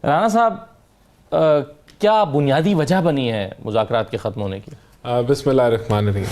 राना साहब, क्या बुनियादी वजह बनी है मुज़ाकरात के ख़त्म होने की? बिस्मिल्लाहिर्रहमानिर्रहीम।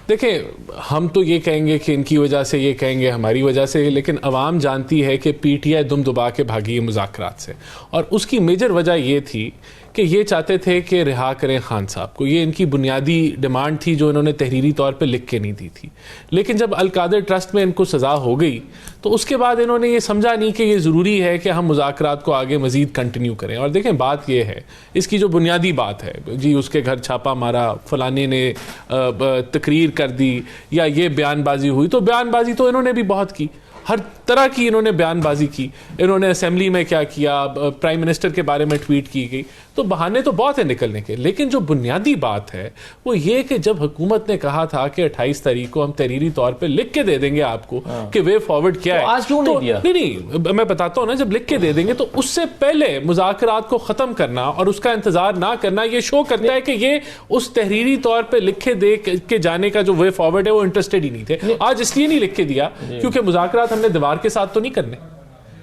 देखें, हम तो ये कहेंगे कि इनकी वजह से, ये कहेंगे हमारी वजह से, लेकिन अवाम जानती है कि पीटीआई दुम दुबा के भागी है मुज़ाकरात से, और उसकी मेजर वजह ये थी कि ये चाहते थे कि रिहा करें खान साहब को। ये इनकी बुनियादी डिमांड थी जो इन्होंने तहरीरी तौर पे लिख के नहीं दी थी। लेकिन जब अल-कादर ट्रस्ट में इनको सज़ा हो गई तो उसके बाद इन्होंने ये समझा नहीं कि ये ज़रूरी है कि हम मुज़ाकरात को आगे मज़ीद कंटिन्यू करें। और देखें, बात ये है, इसकी जो बुनियादी बात है, जी उसके घर छापा मारा, फलाने ने तकरीर कर दी, या ये बयानबाजी हुई, तो बयानबाजी तो इन्होंने भी बहुत की, हर तरह की इन्होंने बयानबाजी की। इन्होंने असेंबली में क्या किया, प्राइम मिनिस्टर के बारे में ट्वीट की गई, तो बहाने तो बहुत है निकलने के। लेकिन जो बुनियादी बात है वो ये कि जब हुकूमत ने कहा था कि 28 तारीख को हम तहरीरी तौर पे लिख के दे देंगे आपको कि वे फॉरवर्ड क्या तो है, आज क्यों नहीं दिया? नहीं, मैं बताता हूँ ना, जब लिख के दे देंगे तो उससे पहले मुज़ाकरात को ख़त्म करना और उसका इंतजार ना करना, ये शो करता है कि ये उस तहरीरी तौर पे लिखे दे के जाने का जो वे फॉरवर्ड है वो इंटरेस्टेड ही नहीं थे। आज इसलिए नहीं लिख के दिया क्योंकि मुज़ाकरात हमने दीवार के साथ तो नहीं करने।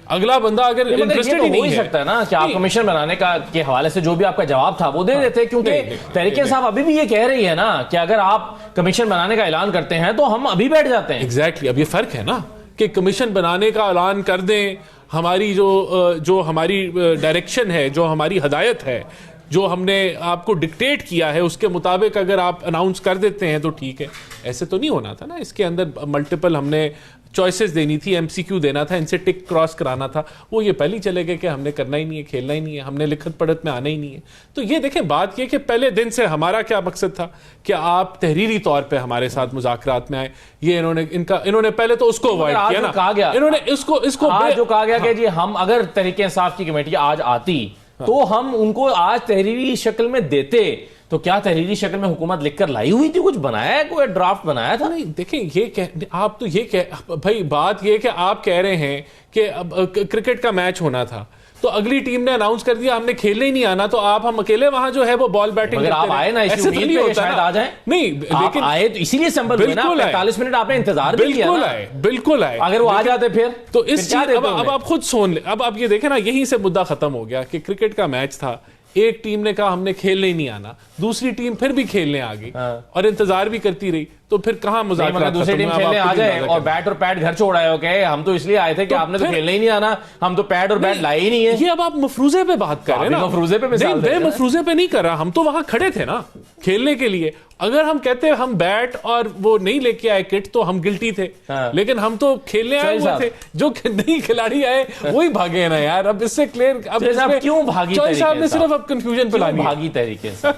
अगला बंदा अगर इंटरेस्टेड ही नहीं है, सकता है ना कि आप कमीशन बनाने का के हवाले से जो भी आपका जवाब था वो दे देते, क्योंकि तहरीक इंसाफ अभी भी ये कह रही है ना कि अगर आप कमीशन बनाने का ऐलान करते हैं तो हम अभी बैठ जाते हैं। एग्जैक्टली। अब ये फर्क है ना कि कमीशन बनाने का ऐलान कर दें, हमारी जो हमारी डायरेक्शन है, जो हमारी हदायत है, जो हमने आपको डिक्टेट किया है, उसके मुताबिक अगर आप अनाउंस कर देते हैं तो ठीक है। ऐसे तो नहीं होना था ना, इसके अंदर मल्टीपल हमने चॉइसेस देनी थी, एमसीक्यू देना था, इनसे टिक क्रॉस कराना था। वो ये पहले ही चले गए कि हमने करना ही नहीं है, खेलना ही नहीं है, हमने लिखत पढ़त में आना ही नहीं है। तो ये देखें, बात ये कि पहले दिन से हमारा क्या मकसद था कि आप तहरीरी तौर पे हमारे साथ मुज़ाकरात में आए। ये इन्होंने पहले तो उसको अवॉइड किया ना, कहा गया इन्होंने इसको जो कहा गया कि जी हम अगर तहरीक इंसाफ की कमेटी आज आती तो हम उनको आज तहरीरी शक्ल में देते। तो क्या तहरीरी शक्ल में हुकूमत लिखकर लाई हुई थी? कुछ बनाया है, कोई ड्राफ्ट बनाया था? नहीं, देखें, आप तो ये कह भाई, बात ये कि आप कह रहे हैं कि अब क्रिकेट का मैच होना था तो अगली टीम ने अनाउंस कर दिया हमने खेलने ही नहीं आना, तो हम अकेले वहां जो है वो बॉल बैटिंग करते आप आए ना, इसी उम्मीद पे शायद आ जाए। नहीं, लेकिन आए तो इसीलिए संभल हुए ना, 45 मिनट आपने इंतजार भी किया ना। बिल्कुल आए। अगर वो आ जाते फिर तो इस चीज अब आप खुद सुन ले। अब आप ये देखें ना, यहीं से मुद्दा खत्म हो गया कि क्रिकेट का मैच था, एक टीम ने कहा हमने खेलने ही नहीं आना, दूसरी टीम फिर भी खेलने आ गई और इंतजार भी करती रही, तो फिर कहां मुज़ाकरात? दूसरी टीम खेलने आ जाए और बैट और पैड घर छोड़ आए हो के हम तो इसलिए आए थे कि आपने तो खेलने ही नहीं आना, हम तो पैड और बैट लाए ही नहीं है। ये अब आप मफरूजे पे बात कर रहे हैं ना, मफरूजे पे मफरूजे पे नहीं कर रहा, हम तो वहां खड़े थे ना खेलने के लिए। अगर हम कहते हम बैट और वो नहीं लेके आए किट तो हम गिल्टी थे, लेकिन हम तो खेलने आए हुए थे। जो नहीं खिलाड़ी आए वही भागे ना यार। अब इससे क्लियर, अब क्यों भागी साहब ने सिर्फ अब कंफ्यूजन फैलानी, भागी तरीके से।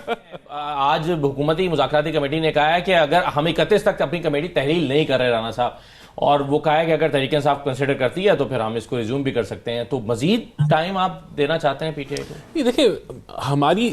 आज हुकूमती मुज़ाकराती कमेटी ने कहा है कि अगर हम 31 तक अपनी कमेटी तहरील नहीं कर रहे राना साहब, और वो कहा है कि अगर तहरीक इंसाफ कंसिडर करती है तो फिर हम इसको रिज्यूम भी कर सकते हैं, तो मजीद टाइम आप देना चाहते हैं पीटीआई को? ये देखिए,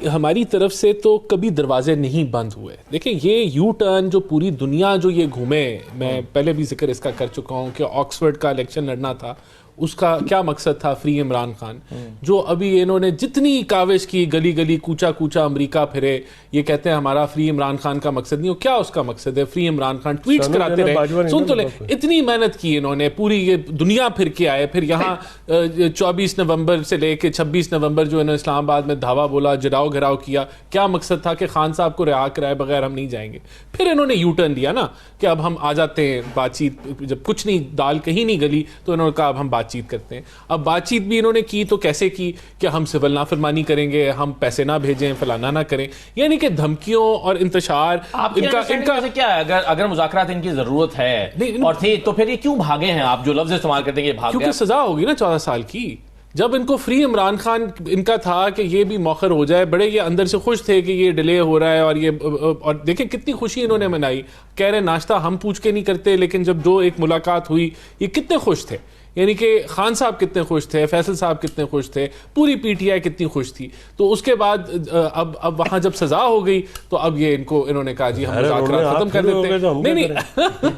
हमारी तरफ से तो कभी दरवाजे नहीं बंद हुए। देखिए, ये यू टर्न जो पूरी दुनिया जो ये घूमे, मैं पहले भी जिक्र इसका कर चुका हूँ कि ऑक्सफोर्ड का इलेक्शन लड़ना था, उसका क्या मकसद था? फ्री इमरान खान। जो अभी इन्होंने जितनी काविश की, गली गली कूचा कूचा अमेरिका फिरे, ये कहते हैं हमारा फ्री इमरान खान का मकसद नहीं हो। क्या उसका मकसद है? फ्री इमरान खान ट्वीट्स कराते रहे, सुन तो ले, इतनी मेहनत की इन्होंने, पूरी ये दुनिया फिर के आए, फिर यहाँ 24 नवंबर से लेके 26 नवंबर जो इन्होंने इस्लामाबाद में धावा बोला, जराव घराव किया। क्या मकसद था? कि खान साहब को रिहा कराए बगैर हम नहीं जाएंगे। फिर इन्होंने यू टर्न लिया ना कि अब हम आ जाते हैं बातचीत, जब कुछ नहीं, दाल कहीं नहीं गली, तो इन्होंने कहा अब हम बातचीत करते हैं। अब बातचीत भी इन्होंने की तो कैसे की कि हम सिविल नाफरमानी करेंगे, हम पैसे ना भेजें, फलाना ना करें, यानी कि धमकियों और इंतशार। इनका क्या है? अगर मुज़ाकरात इनकी जरूरत है और थी तो फिर ये क्यों भागे हैं? आप जो लफ्ज इस्तेमाल करते हैं, क्योंकि सजा होगी ना 14 साल की। जब इनको फ्री इमरान खान इनका था कि ये भी मौखर हो जाए, बड़े ये अंदर से खुश थे कि ये डिले हो रहा है, और देखें कितनी खुशी इन्होंने मनाई। कह रहे नाश्ता हम पूछ के नहीं करते, लेकिन जब जो एक मुलाकात हुई, ये कितने खुश थे। यानी कि खान साहब कितने खुश थे, फैसल साहब कितने खुश थे, पूरी पीटीआई कितनी खुश थी। तो उसके बाद अब वहां जब सजा हो गई तो अब ये इन्होंने कहा जी हम मुज़ाकरात खत्म कर देते हैं। नहीं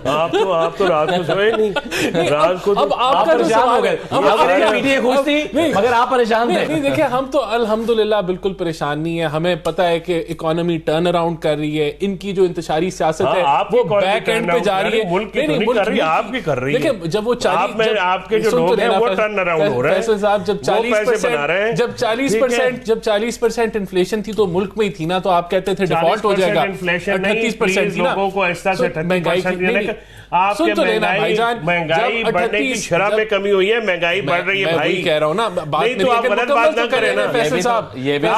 आप तो रात को सोए नहीं, रात को अब आपका जो सवाल है, पीटीआई खुश थी मगर आप परेशान थे। नहीं, देखिए, हम तो अल्हम्दुलिल्लाह बिल्कुल परेशान नहीं है। हमें पता है कि इकोनॉमी टर्न अराउंड कर रही है, इनकी जो इंतशारी सियासत है वो बैक एंड पे जा रही है। आपकी कर रही है। देखिए, जब वो आपके जो लोग हैं वो टर्न अराउंड हो रहे हैं। फैसल साहब, जब 40% इन्फ्लेशन थी तो मुल्क में ही थी ना, तो आप कहते थे डिफॉल्ट हो जाएगा। 38% थी ना, लोगों को ऐसा से 38% आपके महंगाई बढ़ने की शरह में कमी हुई है, महंगाई बढ़ रही है भाई, कह रहा हूँ ना। नहीं तो आप गलत बात ना करें ना फैसल साहब, ये भी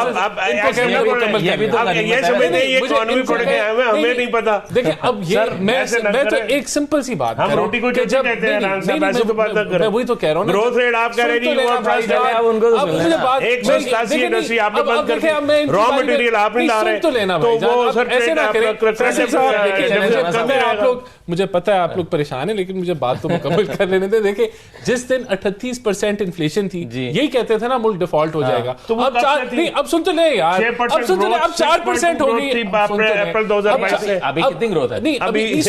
इकोनॉमी पढ़ के आए हैं, हमें नहीं पता। देखिए अब ये मैं तो एक सिंपल सी बात, हम रोटी को जब कहते हैं ऐसे तो बात ना करें। वही तो कह रहा हूँ, ग्रोथ रेट आप कह रहे हैं 187 इंडस्ट्री आपने बंद कर दी, रॉ मटेरियल आप नहीं ला रहे, तो वो सर ऐसे ना करें आप लोग। मुझे पता है आप लोग परेशान हैं, लेकिन मुझे बात तो मुकम्मल कर लेने दे। देखिए जिस दिन 38% इन्फ्लेशन थी, यही कहते थे ना मुल्क डिफॉल्ट हो जाएगा। तो अब 4 नहीं, अब सुन तो ले यार, अब सुन तो ले, अब 4% हो गई अप्रैल 2022 से। अभी कितनी ग्रोथ है? नहीं अभी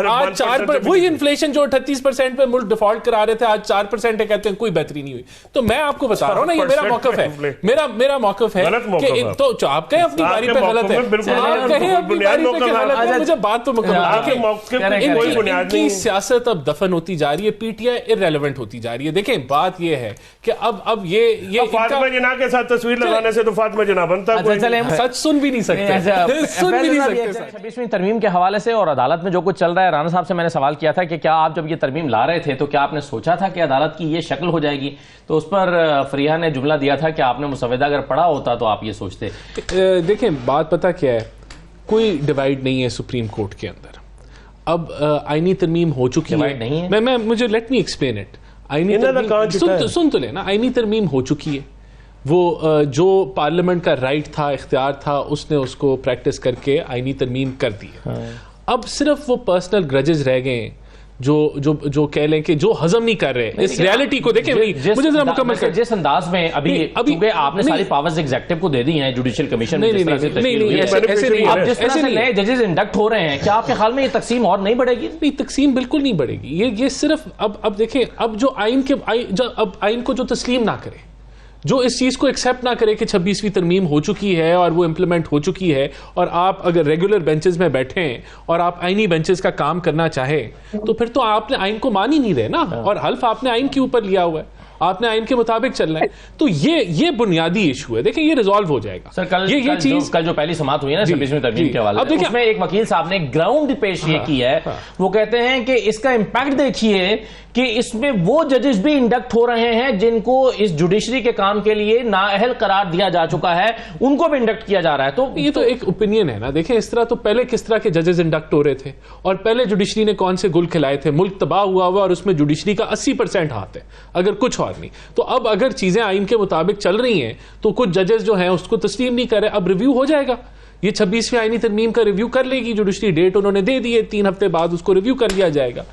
आज 4%, वही इन्फ्लेशन जो 38% पे मुल्क डिफॉल्ट करा रहे थे, आज 4% कहते हैं कोई बेहतरी नहीं हुई। तो मैं आपको बता रहा हूँ ना, ये मेरा मौकफ है, मेरा मौकफ है कि तो आप कहें अपनी बारी पे गलत है, आप कहें अपनी बारी पे गलत है, मुझे बात तो मुकम्मल। इनकी सियासत अब दफन होती जा रही है, पीटीआई इररेलेवेंट होती जा रही है। देखें बात ये है कि अब ये फातिमा जिन्ना के साथ तस्वीर लगाने से तो फातिमा जिन्ना बनता है, सच सुन भी नहीं सकते, सुन भी नहीं सकते। 26वीं तरमीम के हवाले से और अदालत में जो कुछ चल रहा है, राना साहब से मैंने सवाल किया था कि क्या आप जब ये तरमीम ला रहे थे तो क्या आपने सोचा था कि अदालत की ये शक्ल हो जाएगी? तो उस पर फरिया ने जुमला दिया था कि आपने मुसवदा अगर पढ़ा होता तो आप ये सोचते। देखें बात पता क्या है, कोई डिवाइड नहीं है सुप्रीम कोर्ट के अंदर। अब आईनी तरमीम हो चुकी है, मैं मुझे लेट मी एक्सप्लेन इट। आईनी तरमीम सुन तो लेना, आईनी तरमीम हो चुकी है, वो जो पार्लियामेंट का राइट था, इख्तियार था, उसने उसको प्रैक्टिस करके आईनी तरमीम कर दी है। अब सिर्फ वो पर्सनल ग्रजेस रह गए हैं जो कह लें कि जो हजम नहीं कर रहे इस रियलिटी को। देखें मुझे जरा मुकम्मल कर, जिस अंदाज में अभी आपने सारी पावर्स एग्जीक्यूटिव को दे दी हैं, जुडिशियल कमिशन ऐसे नए जजेस इंडक्ट हो रहे हैं, क्या आपके ख्याल में ये तकसीम और नहीं बढ़ेगी? नहीं, तकसीम बिल्कुल नहीं बढ़ेगी। ये सिर्फ अब देखें, अब जो आइन को जो तस्लीम ना करे, जो इस चीज को एक्सेप्ट ना करे कि 26वीं तरमीम हो चुकी है और वो इंप्लीमेंट हो चुकी है, और आप अगर रेगुलर बेंचेस में बैठे हैं और आप आईनी बेंचेस का काम करना चाहे, तो फिर तो आपने आइन को मान ही नहीं रहे ना, और हल्फ आपने आइन के ऊपर लिया हुआ है, आपने आइन के मुताबिक चलना है। तो ये बुनियादी इशू है। देखिए ये रिजॉल्व हो जाएगा सर। कल जो पहली समाअत हुई है ना 26वीं तरमीम के हवाले से, उसमें एक वकील साहब ने ग्राउंड पेश ये की है, वो कहते हैं कि इसका इंपैक्ट देखिए कि इसमें वो जजेस भी इंडक्ट हो रहे हैं जिनको इस जुडिशरी के काम के लिए नाअहल करार दिया जा चुका है, उनको भी इंडक्ट किया जा रहा है। तो ये तो एक ओपिनियन है ना। देखें इस तरह तो पहले किस तरह के जजेस इंडक्ट हो रहे थे, और पहले जुडिशरी ने कौन से गुल खिलाए थे। मुल्क तबाह हुआ हुआ और उसमें जुडिशरी का 80% हाथ है, अगर कुछ और नहीं तो। अब अगर चीजें आइन के मुताबिक चल रही हैं तो कुछ जजेस जो हैं उसको तस्लीम नहीं कर रहे, अब रिव्यू हो जाएगा। ये 26वीं आईनी तरमीम का रिव्यू कर लेगी जुडिशरी, डेट उन्होंने दे दी है, 3 हफ्ते बाद उसको रिव्यू कर लिया जाएगा।